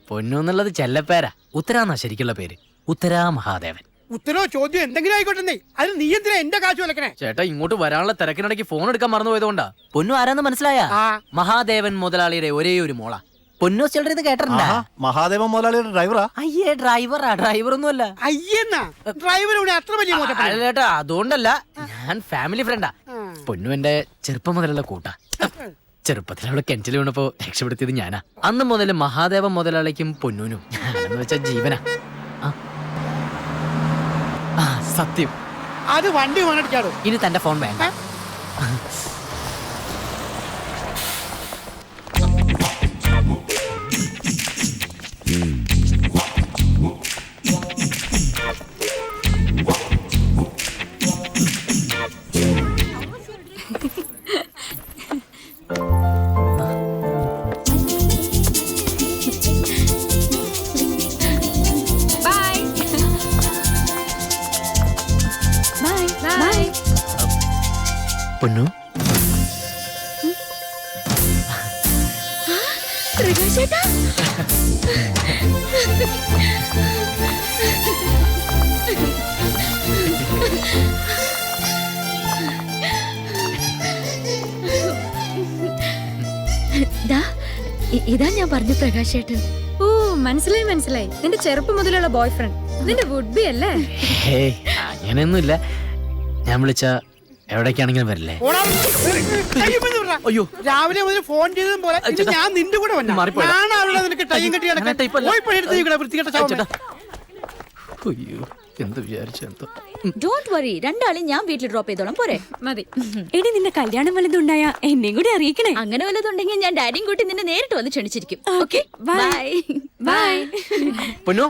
പൊന്നു എന്നുള്ളത് ചെല്ലപ്പേരാ. ഉത്തരാന്നാ ശരിക്കുള്ള പേര്. ഉത്തരാ മഹാദേവൻ. ഉത്തരോ ചോദ്യം എന്തെങ്കിലും ആയിക്കോട്ടെ. അതിന് നീ എന്തിനാ എന്റെ കാശ് വിലക്കണേ? ചേട്ടാ ഇങ്ങോട്ട് വരാനുള്ള തിരക്കിനിടയ്ക്ക് ഫോൺ എടുക്കാൻ മറന്നു പോയതുകൊണ്ടാ. പൊന്നു ആരാന്ന് മനസ്സിലായ? മഹാദേവൻ മുതലാളിയുടെ ഒരേ ഒരു മോള. പൊന്നു ചിലർ കേട്ടിട്ടുണ്ടാ? മഹാദേവൻ മുതലാളിയുടെ ഡ്രൈവറാ? അയ്യേ ഡ്രൈവറാ, ഡ്രൈവർ ഒന്നും അല്ല. അയ്യെന്നാ ഡ്രൈവർ അത്ര വലിയ ചേട്ടാ അതുകൊണ്ടല്ല, ഞാൻ ഫാമിലി ഫ്രണ്ടാ. പൊന്നു എന്റെ ചെറുപ്പം മുതലുള്ള കൂട്ടാ. ചെറുപ്പത്തിൽ അവളെ കിണറ്റിൽ വീണപ്പോ രക്ഷപ്പെടുത്തിയത് ഞാനാ. അന്ന് മുതൽ മഹാദേവൻ മുതലാളിക്കും പൊന്നൂനും ഞാനെന്ന് വെച്ച ജീവനാ. സത്യം. അത് വണ്ടി വേണടിക്കാടോ. ഇനി തന്റെ ഫോൺ വേണ്ട. പൊന്നു പ്രകാശേട്ടാ, ഇതാ ഞാൻ പറഞ്ഞു പ്രകാശേട്ടൻ. ഓ മനസ്സിലായി. നിന്റെ ചെറുപ്പം മുതലുള്ള ബോയ് ഫ്രണ്ട്, നിന്റെ വുഡ് ബി അല്ലേ? അങ്ങനെയൊന്നുമില്ല. ഞാൻ വിളിച്ച എവിടേക്കാണെങ്കിലും വരില്ലേ? അയ്യോ, രാവിലെ മുതൽ ഫോൺ ചെയ്തതും പോലെ ഞാൻ നിന്റെ കൂടെ ഡോണ്ട് വറി, രണ്ടാളും ഞാൻ വീട്ടിൽ ഡ്രോപ്പ് ചെയ്തോളാം. പോരെ? മതി. എടി നിന്റെ കല്യാണം വല്ലതുണ്ടായ എന്നെയും കൂടി അറിയിക്കണേ. അങ്ങനെ വല്ലതുണ്ടെങ്കിൽ ഞാൻ ഡാഡിയും കൂട്ടി നിന്നെ നേരിട്ട് വന്ന് ക്ഷണിച്ചിരിക്കും. Okay, by. ബൈ. പൊന്നു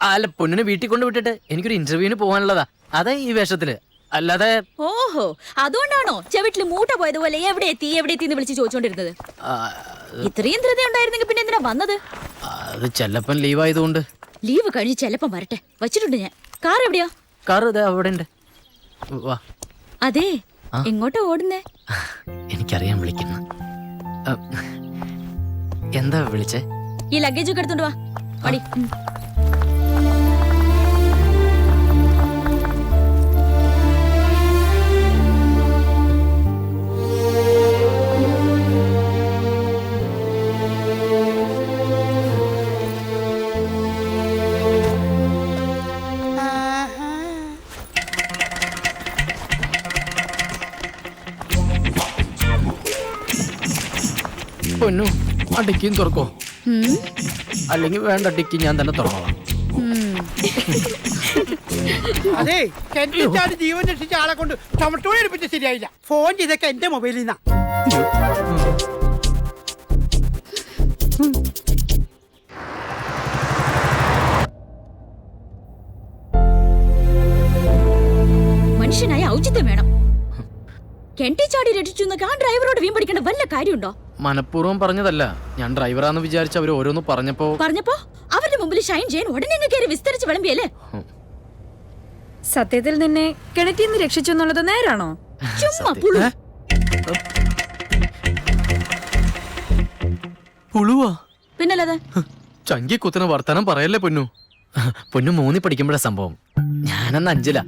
അല്ല, പൊന്നിനെ വീട്ടിൽ കൊണ്ട് വിട്ടിട്ട് എനിക്കൊരു ഇന്റർവ്യൂവിന് പോകാനുള്ളതാ. അതെ ഈ വേഷത്തില്, അല്ലാതെ. ഓഹോ, അതുകൊണ്ടാണോ ചെവിട്ടില് മൂട്ട പോയതുപോലെ എവിടെ എത്തി എന്ന് വിളിച്ച് ചോദിച്ചോണ്ടിരുന്നത്? ഇത്രയും ധൃതി ഉണ്ടായിരുന്നെങ്കിൽ പിന്നെ എന്തിനാ വന്നത്? അത് ചെല്ലപ്പൻ ലീവ് ആയതുകൊണ്ട്. ലീവ് കഴിഞ്ഞ് ചെല്ലപ്പൻ വരട്ടെ, വച്ചിട്ടുണ്ട് ഞാൻ. കാർ എവിടെയാ? കാർ അവിടെ ഉണ്ട്. വാ. അതെ, എങ്ങോട്ടാ ഓടുന്നേ? എനിക്കറിയാൻ വിളിക്കുന്നു. എന്താ വിളിച്ചേ? ഈ ലഗേജ് ഒക്കെ എടുത്തോണ്ട് വാ. മടി. പൊന്നു, ആ ഡിക്കിയും തുറക്കോ? അല്ലെങ്കിൽ വേണ്ട, ഡിക്കി ഞാൻ തന്നെ തുറന്നോളാം. അതെ, കിണറ്റിൽ ജീവൻ രക്ഷിച്ച ആളെ കൊണ്ട് ടൊമറ്റോയെ എടുപ്പിച്ച് ശരിയായില്ല. ഫോൺ ചെയ്തൊക്കെ എന്റെ മൊബൈലിൽ നിന്നാ. മനുഷ്യനായ ഔചിത്യം വേണം. കിണറ്റിൽ ചാടി രക്ഷിച്ചു ആ ഡ്രൈവറോട് വീൺ പഠിക്കേണ്ട വല്ല കാര്യമുണ്ടോ? മനഃപൂർവ്വം പറഞ്ഞതല്ല, ഞാൻ ഡ്രൈവറാന്ന് വിചാരിച്ച് അവർ ഓരോന്ന് പറഞ്ഞപ്പോ അവരുടെ മുമ്പിൽ ഷൈൻ ചെയ്യാൻ ഉടനെ കയറി വിസ്തരിച്ച് വിളമ്പിയല്ലേ? സത്യത്തിൽ നിന്നെ കിണറ്റിൽ നിന്ന് രക്ഷിച്ചു എന്നുള്ളത് നേരാണോ? ചുമ്മാ പുളുവാ. പിന്നല്ലാതെ ചങ്കി കുത്തുന്ന വർത്താനം പറയല്ലേ പൊന്നു. പൊന്നു 3 പഠിക്കുമ്പോഴാ സംഭവം. ഞാനന്ന് 5-ലാ.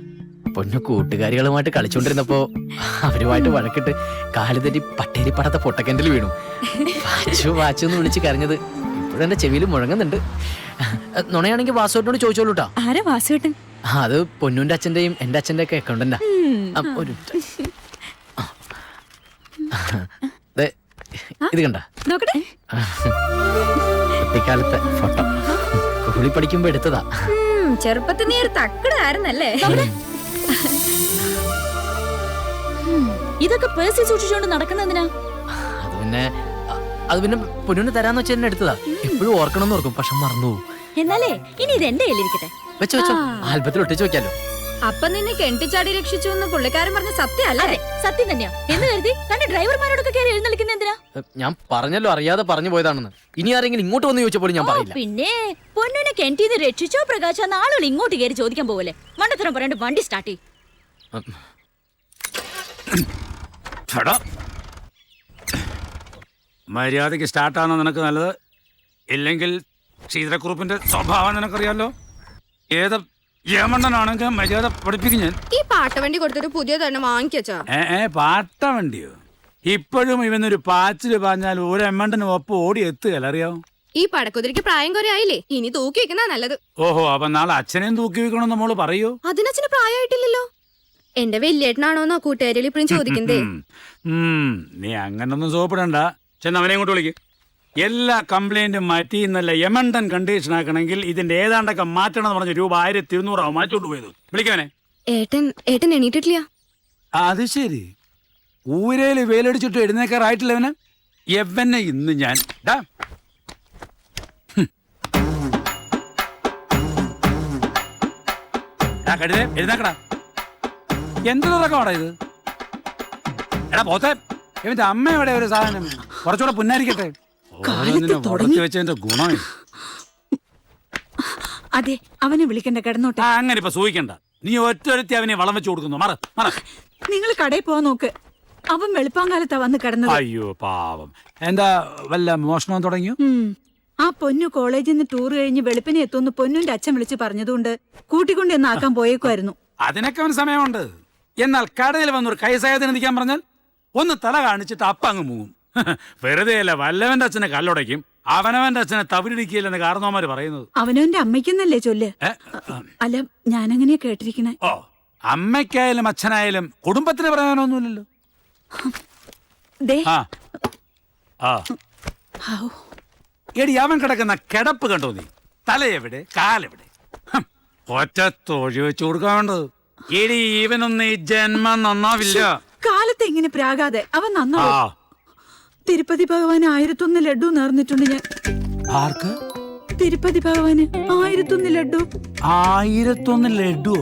പൊന്നു കൂട്ടുകാരികളുമായിട്ട് കളിച്ചോണ്ടിരുന്നപ്പോ അവരുമായിട്ട് വഴക്കിട്ട് കാല് തെറ്റി പട്ടേരി പടത്ത പൊട്ടക്കിണറ്റിൽ വീണു. വാച്ചു എന്ന് വിളിച്ച് കരഞ്ഞത് ഇപ്പോഴെന്റെ ചെവിയിൽ മുഴങ്ങുന്നുണ്ട്. നുണയാണെങ്കിൽ വാസുവേട്ടനോട് ചോദിച്ചോളൂട്ടാ. ആരാ വാസുവേട്ടൻ? അത് പൊന്നുന്റെ അച്ഛന്റെയും എന്റെ അച്ഛന്റെ ഒക്കെ അക്കൗണ്ടന്റാ. ഒരു ഇത് കണ്ട കുട്ടിക്കാലത്തെ ഫോട്ടോ. സ്കൂളിൽ പഠിക്കുമ്പോ എടുത്തതാ. ചെറുപ്പത്തിൽ നീ ഒരു തക്കടായിരുന്നല്ലേ? ഇതൊക്കെ പേഴ്സിൽ സൂക്ഷിച്ചുകൊണ്ട് നടക്കുന്നതിനാ? അത് പിന്നെ പൊന്നിന് തരാന്ന് വെച്ച് തന്നെ എടുത്തതാ. എപ്പോഴും ഓർക്കണമെന്ന് ഓർക്കും, പക്ഷെ മറന്നു പോകും. എന്നാലേ ഇനി ഇത് എന്റെ കയ്യിലിരിക്കട്ടെ. വെച്ചോ, ആൽബത്തിൽ ഒട്ടിച്ചു വെക്കാലോ. അപ്പൊ നിന്നെ കെട്ടിച്ചാടി രക്ഷിച്ചു എന്ന് പുള്ളിക്കാരൻ പറഞ്ഞ സത്യമല്ലേ? അതെ സത്യം തന്നെയാ. എന്ന് കരുതി തന്റെ ഡ്രൈവർമാരോടൊക്കെ കയറി എഴുന്നള്ളിക്കുന്ന എന്തിനാ? ഞാൻ പറഞ്ഞല്ലോ അറിയാതെ പറഞ്ഞു പോയതാണെന്ന്. ഇനി ആരെങ്കിലും ഇങ്ങോട്ട് വന്ന് ചോദിച്ചപ്പോൾ ഞാൻ ഓ, പറയില്ല. പിന്നെ പൊന്നുനെ കെന്റിന്ന് രക്ഷിച്ചോ പ്രകാശ നാളുകൾ ഇങ്ങോട്ട് കയറി ചോദിക്കാൻ പോവല്ലേ? മണ്ടത്തരം പറയണ്ട്, വണ്ടി സ്റ്റാർട്ട് ചെയ്യും. മര്യാദക്ക് സ്റ്റാർട്ടാണോ നിനക്ക് നല്ലത്? ഇല്ലെങ്കിൽ ശ്രീധരക്കുറുപ്പിന്റെ സ്വഭാവം നിനക്കറിയാലോ. ഏത് യമണ്ണനാണെങ്കിൽ മര്യാദ പഠിപ്പിക്കും ഞാൻ. ഈ പാട്ടവണ്ടി കൊടുത്തിട്ട് പുതിയ തന്നെ വാങ്ങിക്കച്ചാ. പാട്ട വണ്ടിയോ? ഇപ്പോഴും ഇവനൊരു പാച്ചില് പാഞ്ഞാൽ ഒരു എമ്മണ്ടന് ഒപ്പം ഓടി എത്തുകയല്ല, അറിയാമോ? ഈ പടക്കുതിരിക്ക് പ്രായം കുറെ ആയില്ലേ, ഇനി തൂക്കി വെക്കുന്ന നല്ലത്. ഓഹോ, അപ്പൊ നാളെ അച്ഛനെയും തൂക്കി വെക്കണമെന്ന് മോള് പറയൂ. അതിനച്ഛന് പ്രായമായിട്ടില്ലല്ലോ. എന്റെ വലിയേട്ടനാണോന്നോ കൂട്ടുകാരികൾ ഇപ്പഴും ചോദിക്കുന്നതേ. നീ അങ്ങനൊന്നും സോപ്പിടണ്ട. ചെന്ന് അവനെ ഇങ്ങോട്ട് വിളിക്ക്. എല്ലാ കംപ്ലൈന്റും മാറ്റി ഇന്നല്ല യമണ്ടൻ കണ്ടീഷൻ ആക്കണമെങ്കിൽ ഇതിന്റെ ഏതാണ്ടൊക്കെ മാറ്റണം എന്ന് പറഞ്ഞ രൂപ 1200 മാറ്റോട്ട് പോയത്. വിളിക്കവനെ. ഏട്ടൻ എണീറ്റിട്ടില്ല. അത് ശരി, ഊരയില് വേലടിച്ചിട്ട് എഴുന്നേക്കാറായിട്ടില്ലവന്. എവനെ ഇന്ന് ഞാൻ കഴുതേ എഴുന്നേക്കടാ. എന്ത് തുറക്കമാടാ ഇത്? എടാ പോത്തെ, ഇവന്റെ അമ്മ എവിടെ? ഒരു സാധനം കുറച്ചുകൂടെ പുന്നാരിക്കട്ടെ. വെച്ചതിന്റെ ഗുണം. അതെ, അവനെ വിളിക്കണ്ട, കിടന്നോട്ടെ. അങ്ങനെ ഇപ്പൊ സൂഹിക്കണ്ട. നീ ഒറ്റ അവനെ വളം വെച്ച് കൊടുക്കുന്നു. മറ മറ. നിങ്ങൾ കടയിൽ പോവാൻ നോക്ക്. അവൻ വെളുപ്പാങ്കാലത്താ വന്ന് കിടന്നത്. അയ്യോ പാവം. എന്താ വല്ല മോഷണം തുടങ്ങിയോ? ആ പൊന്നു കോളേജിൽ നിന്ന് ടൂർ കഴിഞ്ഞ് വെളുപ്പിനെ എത്തുമെന്ന് പൊന്നുന്റെ അച്ഛൻ വിളിച്ച് പറഞ്ഞതുകൊണ്ട് കൂട്ടിക്കൊണ്ട് എന്ന് ആക്കാൻ പോയേക്കുമായിരുന്നു. അതിനൊക്കെ അവന് സമയമുണ്ട്. എന്നാൽ കടയിൽ വന്നൊരു കൈസായത്തിന് നിൽക്കാൻ പറഞ്ഞാൽ ഒന്ന് തല കാണിച്ചിട്ട് അപ്പ അങ്ങ് മൂവും. വെറുതെ അല്ല, വല്ലവന്റെ അച്ഛനെ കല്ലുടയ്ക്കും, അവനവന്റെ അച്ഛനെ തവിടിടിക്കില്ലെന്ന് കാരണവന്മാര് പറയുന്നത്. അവനവന്റെ അമ്മയ്ക്കെന്നല്ലേ ചൊല്ല്. അല്ല, ഞാനങ്ങനെയാ കേട്ടിരിക്കണേ. ഓ, അമ്മയ്ക്കായാലും അച്ഛനായാലും കുടുംബത്തിന് പറയാനൊന്നുമില്ലല്ലോ. ദേ, ആ ആ ഔ, എടി, അവൻ കിടക്കുന്ന കിടപ്പ് കണ്ടോ നീ? തലയെവിടെ, കാലെവിടെ? ഒറ്റ തൊഴി വെച്ച് കൊടുക്കാൻ വേണ്ടത്. എടി, ഇവനൊന്നും ഈ ജന്മം നന്നാവില്ല. കാലത്ത് ഇങ്ങനെ പ്രാകാതെ അവൻ നന്നാ. ആ, തിരുപ്പതി ഭഗവാന് 1001 ലഡു നേർന്നിട്ടുണ്ട് ഞാൻ. ആർക്ക്? തിരുപ്പതി ഭഗവാന് 1001 ലഡു. 1001 ലഡു?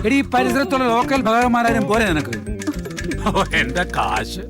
എടി, പരിസരത്തുള്ള ലോക്കൽ ഭഗവാന്മാരും പോലെ നിനക്ക്. എന്റെ കാശ്